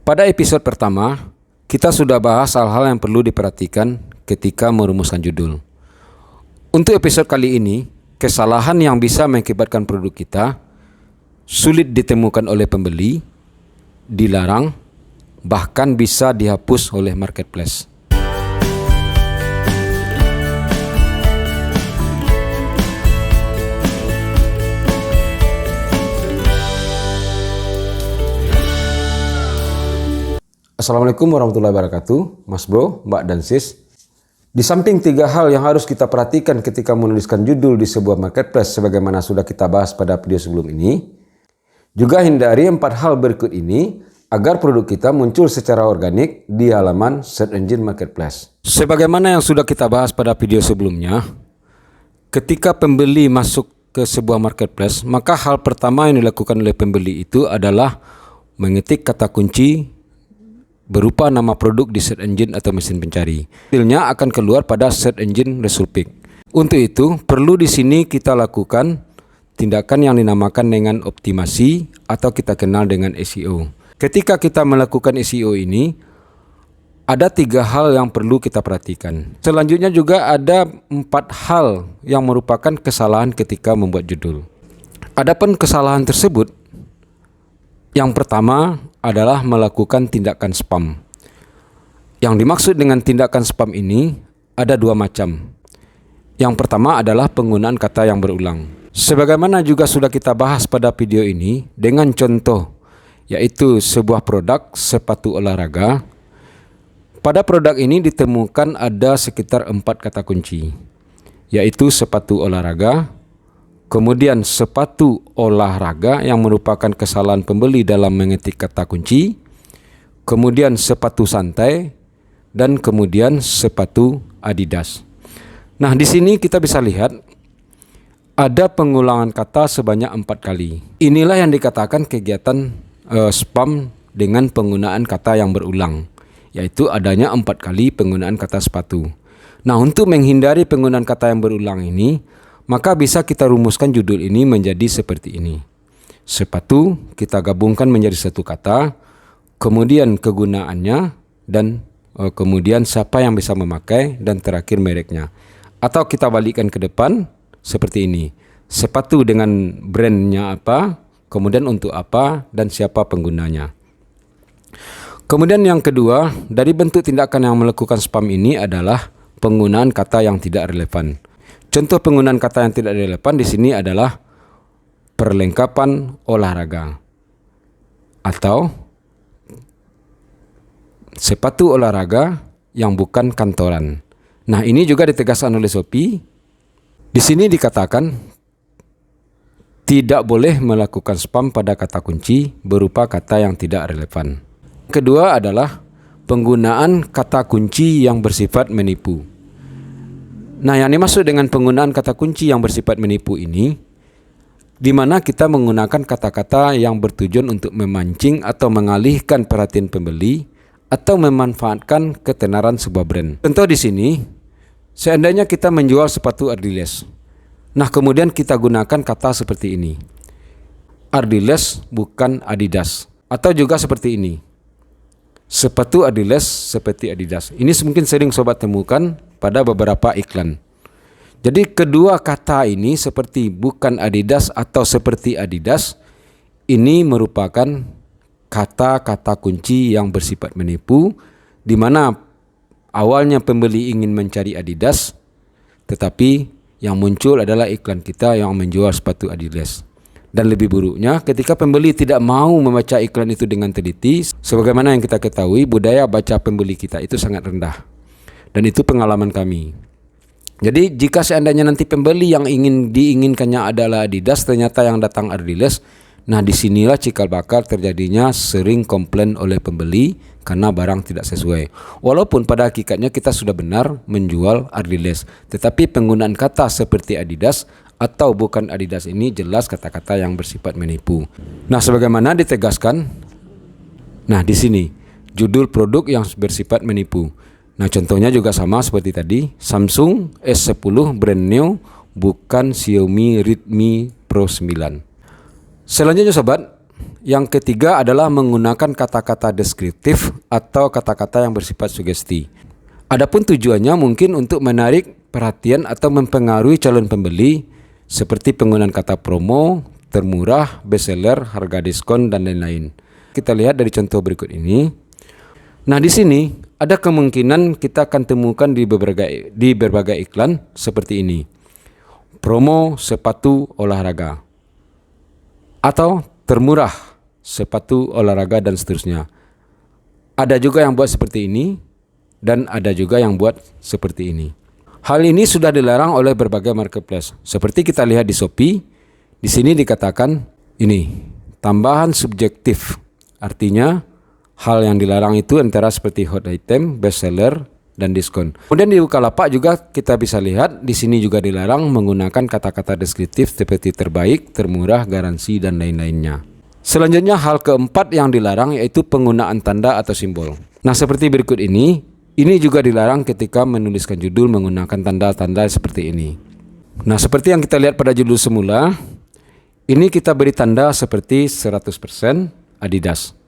Pada episode pertama, kita sudah bahas hal-hal yang perlu diperhatikan ketika merumuskan judul. Untuk episode kali ini, kesalahan yang bisa mengakibatkan produk kita sulit ditemukan oleh pembeli, dilarang, bahkan bisa dihapus oleh marketplace. Assalamualaikum warahmatullahi wabarakatuh, Mas Bro, Mbak dan Sis. Di samping 3 hal yang harus kita perhatikan ketika menuliskan judul di sebuah marketplace sebagaimana sudah kita bahas pada video sebelum ini, juga hindari 4 hal berikut ini agar produk kita muncul secara organik di halaman search engine marketplace. Sebagaimana yang sudah kita bahas pada video sebelumnya, ketika pembeli masuk ke sebuah marketplace, maka hal pertama yang dilakukan oleh pembeli itu adalah mengetik kata kunci berupa nama produk di search engine atau mesin pencari. Hasilnya akan keluar pada search engine result page. Untuk itu, perlu di sini kita lakukan tindakan yang dinamakan dengan optimasi atau kita kenal dengan SEO. Ketika kita melakukan SEO ini, ada 3 hal yang perlu kita perhatikan. Selanjutnya juga ada 4 hal yang merupakan kesalahan ketika membuat judul. Adapun kesalahan tersebut, yang pertama adalah melakukan tindakan spam. Yang dimaksud dengan tindakan spam ini ada 2 macam. Yang pertama adalah penggunaan kata yang berulang. Sebagaimana juga sudah kita bahas pada video ini dengan contoh, yaitu sebuah produk sepatu olahraga. Pada produk ini ditemukan ada sekitar 4 kata kunci, yaitu sepatu olahraga, kemudian sepatu olahraga yang merupakan kesalahan pembeli dalam mengetik kata kunci, kemudian sepatu santai, dan kemudian sepatu Adidas. Nah, di sini kita bisa lihat ada pengulangan kata sebanyak 4 kali. Inilah yang dikatakan kegiatan spam dengan penggunaan kata yang berulang, yaitu adanya 4 kali penggunaan kata sepatu. Nah, untuk menghindari penggunaan kata yang berulang ini, maka bisa kita rumuskan judul ini menjadi seperti ini. Sepatu kita gabungkan menjadi satu kata, kemudian kegunaannya, dan kemudian siapa yang bisa memakai, dan terakhir mereknya. Atau kita balikkan ke depan seperti ini. Sepatu dengan brandnya apa, kemudian untuk apa, dan siapa penggunanya. Kemudian yang kedua, dari bentuk tindakan yang melakukan spam ini adalah penggunaan kata yang tidak relevan. Contoh penggunaan kata yang tidak relevan di sini adalah perlengkapan olahraga atau sepatu olahraga yang bukan kantoran. Nah, ini juga ditegaskan oleh Shopee. Di sini dikatakan tidak boleh melakukan spam pada kata kunci berupa kata yang tidak relevan. Kedua adalah penggunaan kata kunci yang bersifat menipu. Nah, yang dimaksud dengan penggunaan kata kunci yang bersifat menipu ini, di mana kita menggunakan kata-kata yang bertujuan untuk memancing atau mengalihkan perhatian pembeli atau memanfaatkan ketenaran sebuah brand. Contoh di sini, seandainya kita menjual sepatu Ardiles. Nah, kemudian kita gunakan kata seperti ini. Ardiles bukan Adidas. Atau juga seperti ini. Sepatu Ardiles seperti Adidas. Ini mungkin sering sobat temukan pada beberapa iklan. Jadi kedua kata ini seperti bukan Adidas atau seperti Adidas, ini merupakan kata-kata kunci yang bersifat menipu, di mana awalnya pembeli ingin mencari Adidas, tetapi yang muncul adalah iklan kita yang menjual sepatu Adidas. Dan lebih buruknya ketika pembeli tidak mau membaca iklan itu dengan teliti, sebagaimana yang kita ketahui budaya baca pembeli kita itu sangat rendah. Dan itu pengalaman kami. Jadi jika seandainya nanti pembeli yang diinginkannya adalah Adidas, ternyata yang datang Ardiles, nah disinilah cikal bakal terjadinya sering komplain oleh pembeli karena barang tidak sesuai. Walaupun pada hakikatnya kita sudah benar menjual Ardiles, tetapi penggunaan kata seperti Adidas atau bukan Adidas ini jelas kata-kata yang bersifat menipu. Nah, sebagaimana ditegaskan, nah di sini judul produk yang bersifat menipu. Nah, contohnya juga sama seperti tadi, Samsung S10 brand new, bukan Xiaomi Redmi Pro 9. Selanjutnya sobat, Yang ketiga adalah menggunakan kata-kata deskriptif atau kata-kata yang bersifat sugesti. Adapun tujuannya mungkin untuk menarik perhatian atau mempengaruhi calon pembeli seperti penggunaan kata promo, termurah, bestseller, harga diskon, dan lain-lain. Kita lihat dari contoh berikut ini. Nah, di sini ada kemungkinan kita akan temukan di berbagai iklan seperti ini. Promo sepatu olahraga. Atau termurah sepatu olahraga dan seterusnya. Ada juga yang buat seperti ini dan ada juga yang buat seperti ini. Hal ini sudah dilarang oleh berbagai marketplace. Seperti kita lihat di Shopee, di sini dikatakan ini tambahan subjektif. Artinya hal yang dilarang itu antara seperti hot item, bestseller, dan diskon. Kemudian di Bukalapak juga kita bisa lihat di sini juga dilarang menggunakan kata-kata deskriptif seperti terbaik, termurah, garansi, dan lain-lainnya. Selanjutnya hal keempat yang dilarang yaitu penggunaan tanda atau simbol. Nah, seperti berikut ini juga dilarang ketika menuliskan judul menggunakan tanda-tanda seperti ini. Nah, seperti yang kita lihat pada judul semula, ini kita beri tanda seperti 100% Adidas.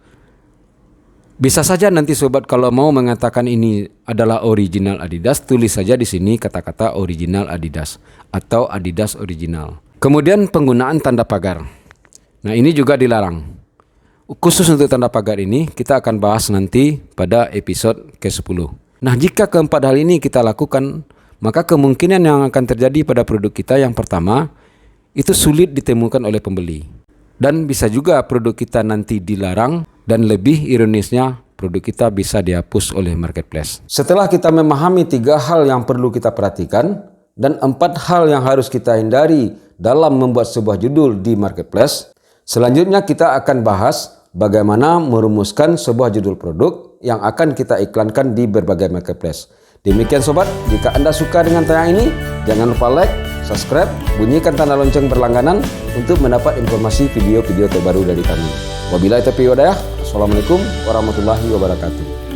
Bisa saja nanti sobat kalau mau mengatakan ini adalah original Adidas, tulis saja di sini kata-kata original Adidas atau Adidas original. Kemudian penggunaan tanda pagar. Nah, ini juga dilarang. Khusus untuk tanda pagar ini kita akan bahas nanti pada episode ke-10. Nah, jika keempat hal ini kita lakukan, maka kemungkinan yang akan terjadi pada produk kita yang pertama itu sulit ditemukan oleh pembeli. Dan bisa juga produk kita nanti dilarang dan lebih ironisnya produk kita bisa dihapus oleh marketplace. Setelah kita memahami 3 hal yang perlu kita perhatikan dan 4 hal yang harus kita hindari dalam membuat sebuah judul di marketplace, selanjutnya kita akan bahas bagaimana merumuskan sebuah judul produk yang akan kita iklankan di berbagai marketplace. Demikian sobat, jika Anda suka dengan tayangan ini, jangan lupa like, subscribe, bunyikan tanda lonceng berlangganan untuk mendapat informasi video-video terbaru dari kami. Wabillahi taufiq wal hidayah. Assalamualaikum warahmatullahi wabarakatuh.